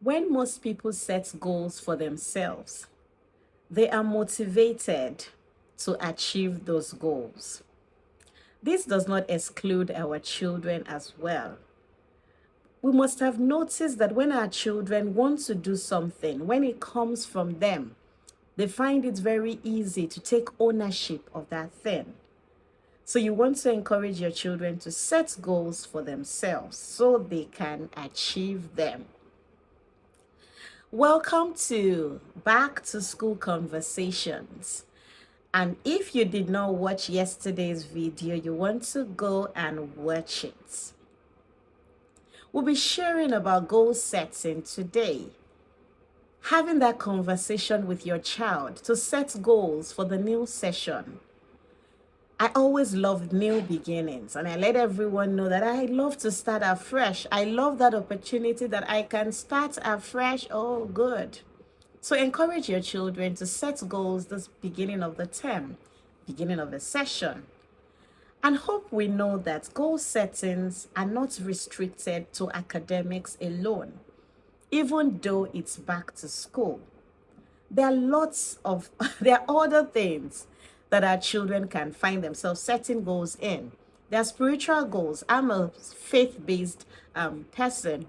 When most people set goals for themselves, they are motivated to achieve those goals. This does not exclude our children as well. We must have noticed that when our children want to do something, when it comes from them, they find it very easy to take ownership of that thing. So you want to encourage your children to set goals for themselves so they can achieve them. Welcome to Back to School Conversations. And if you did not watch yesterday's video, you want to go and watch it. We'll be sharing about goal setting today. Having that conversation with your child to set goals for the new session. I always love new beginnings, and I let everyone know that I love to start afresh. I love that opportunity that I can start afresh. Oh, good. So encourage your children to set goals this beginning of the term, beginning of the session. And hope we know that goal settings are not restricted to academics alone, even though it's back to school. There are other things that our children can find themselves setting goals in. There are spiritual goals. I'm a faith-based person,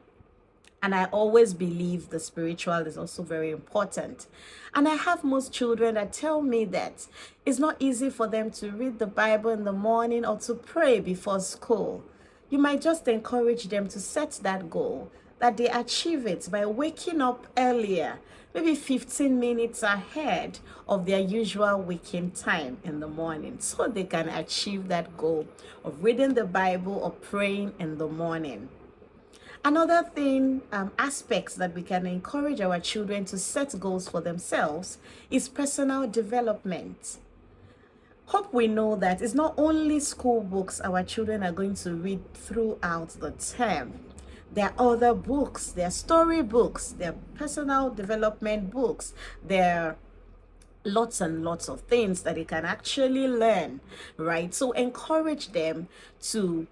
and I always believe the spiritual is also very important. And I have most children that tell me that it's not easy for them to read the Bible in the morning or to pray before school. You might just encourage them to set that goal, that they achieve it by waking up earlier, maybe 15 minutes ahead of their usual waking time in the morning, so they can achieve that goal of reading the Bible or praying in the morning. Another thing, aspects that we can encourage our children to set goals for themselves is personal development. Hope we know that it's not only school books our children are going to read throughout the term. There are other books, there are story books, there are personal development books, there are lots and lots of things that they can actually learn, right? So encourage them to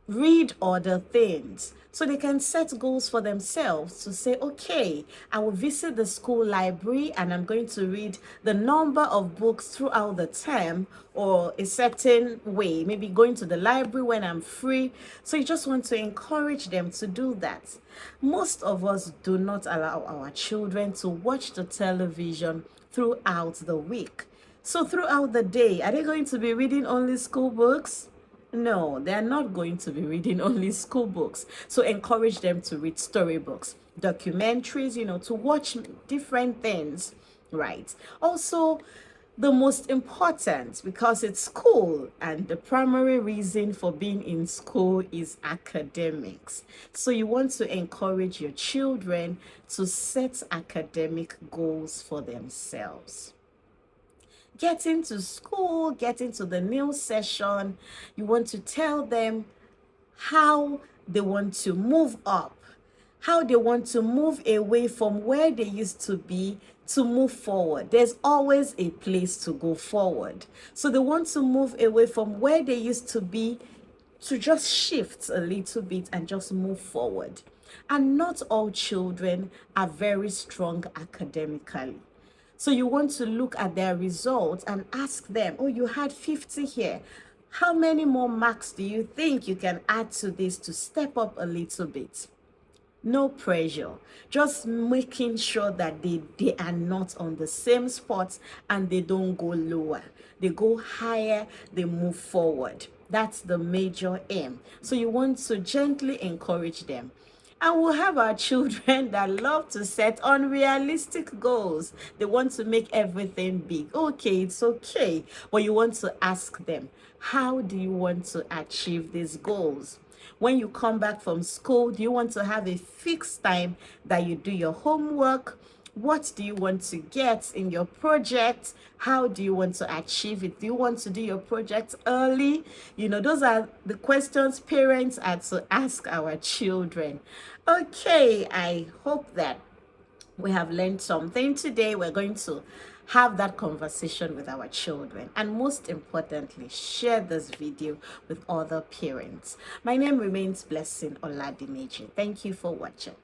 read other things so they can set goals for themselves to say, okay, I will visit the school library and I'm going to read the number of books throughout the term, or a certain way, maybe going to the library when I'm free. So you just want to encourage them to do that. Most of us do not allow our children to watch the television throughout the week. So throughout the day, are they going to be reading only school books? No, they're not going to be reading only school books. So encourage them to read storybooks, documentaries, to watch different things, right? Also, the most important, because it's school and the primary reason for being in school is academics. So you want to encourage your children to set academic goals for themselves. Get into school, get into the new session. You want to tell them how they want to move up, how they want to move away from where they used to be to move forward. There's always a place to go forward. So they want to move away from where they used to be to just shift a little bit and just move forward. And not all children are very strong academically. So you want to look at their results and ask them, oh, you had 50 here. How many more marks do you think you can add to this to step up a little bit? No pressure, just making sure that they are not on the same spot and they don't go lower. They go higher, they move forward. That's the major aim. So you want to gently encourage them. And we'll have our children that love to set unrealistic goals. They want to make everything big. Okay, it's okay. But you want to ask them, how do you want to achieve these goals? When you come back from school, do you want to have a fixed time that you do your homework? What do you want to get in your project? How do you want to achieve it? Do you want to do your project early? Those are the questions parents are to ask our children. Okay, I hope that we have learned something today. We're going to have that conversation with our children, and most importantly, share this video with other parents. My name remains Blessing Oladimeji. Thank you for watching.